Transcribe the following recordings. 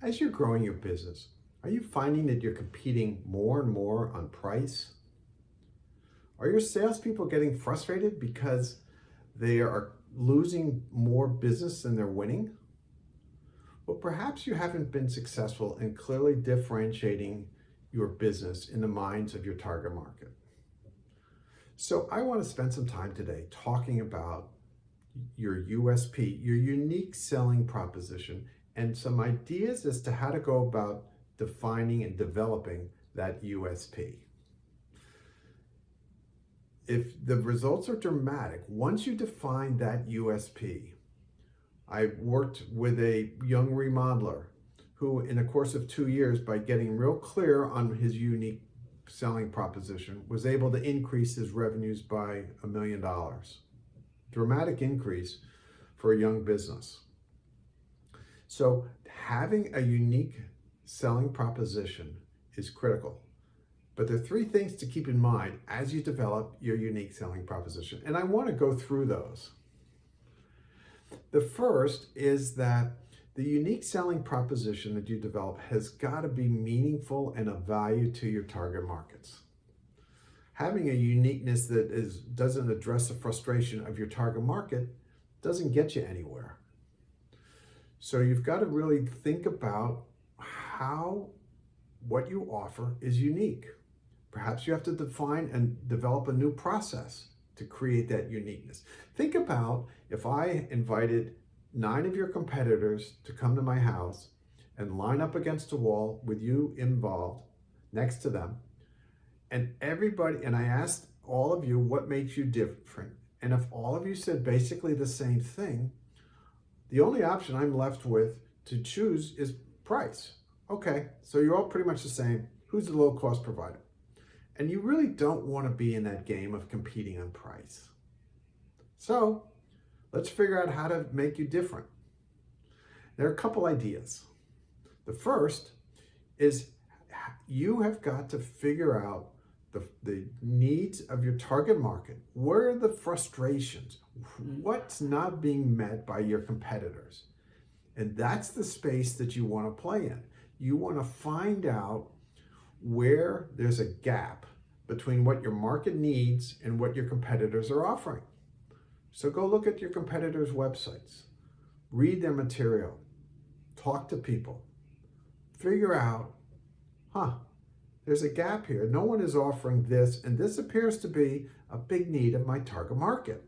As you're growing your business, are you finding that you're competing more and more on price? Are your salespeople getting frustrated because they are losing more business than they're winning? Well, perhaps you haven't been successful in clearly differentiating your business in the minds of your target market. So I want to spend some time today talking about your USP, your unique selling proposition, and some ideas as to how to go about defining and developing that USP. If the results are dramatic, once you define that USP, I worked with a young remodeler who, in the course of 2 years, by getting real clear on his unique selling proposition, was able to increase his revenues by $1 million. Dramatic increase for a young business. So having a unique selling proposition is critical. But there are 3 things to keep in mind as you develop your unique selling proposition. And I want to go through those. The first is that the unique selling proposition that you develop has got to be meaningful and of value to your target markets. Having a uniqueness that doesn't address the frustration of your target market doesn't get you anywhere. So you've got to really think about how what you offer is unique. Perhaps you have to define and develop a new process to create that uniqueness. Think about if I invited 9 of your competitors to come to my house and line up against a wall with you involved next to them, and I asked all of you what makes you different. And if all of you said basically the same thing, the only option I'm left with to choose is price. Okay, so you're all pretty much the same. Who's the low cost provider? And you really don't want to be in that game of competing on price. So let's figure out how to make you different. There are a couple ideas. The first is you have got to figure out the needs of your target market. Where are the frustrations? What's not being met by your competitors? And that's the space that you want to play in. You want to find out where there's a gap between what your market needs and what your competitors are offering. So go look at your competitors' websites, read their material, talk to people, figure out, there's a gap here. No one is offering this, and this appears to be a big need of my target market.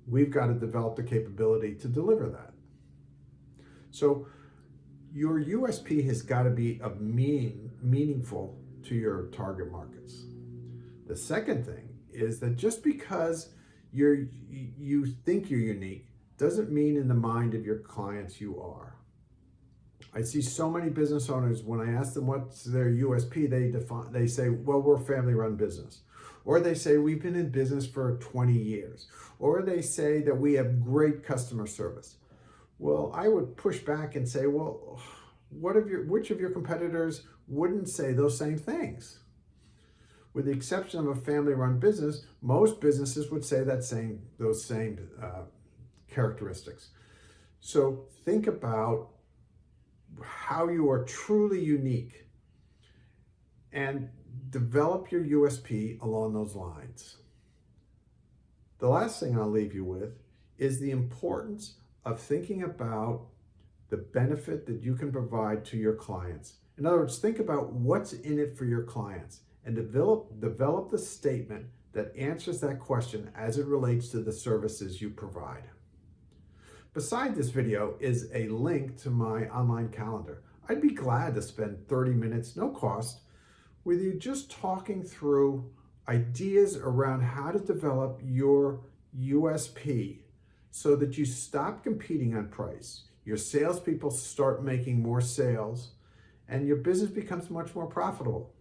We've got to develop the capability to deliver that. So your USP has got to be of meaningful to your target markets. The second thing is that just because you think you're unique doesn't mean in the mind of your clients you are. I see so many business owners, when I ask them what's their USP, they say, well, we're a family-run business. Or they say, we've been in business for 20 years. Or they say that we have great customer service. Well, I would push back and say, well, which of your competitors wouldn't say those same things? With the exception of a family-run business, most businesses would say those same characteristics. So think about how you are truly unique and develop your USP along those lines. The last thing I'll leave you with is the importance of thinking about the benefit that you can provide to your clients. In other words, think about what's in it for your clients and develop the statement that answers that question as it relates to the services you provide. Beside this video is a link to my online calendar. I'd be glad to spend 30 minutes, no cost, with you just talking through ideas around how to develop your USP so that you stop competing on price, your salespeople start making more sales, and your business becomes much more profitable.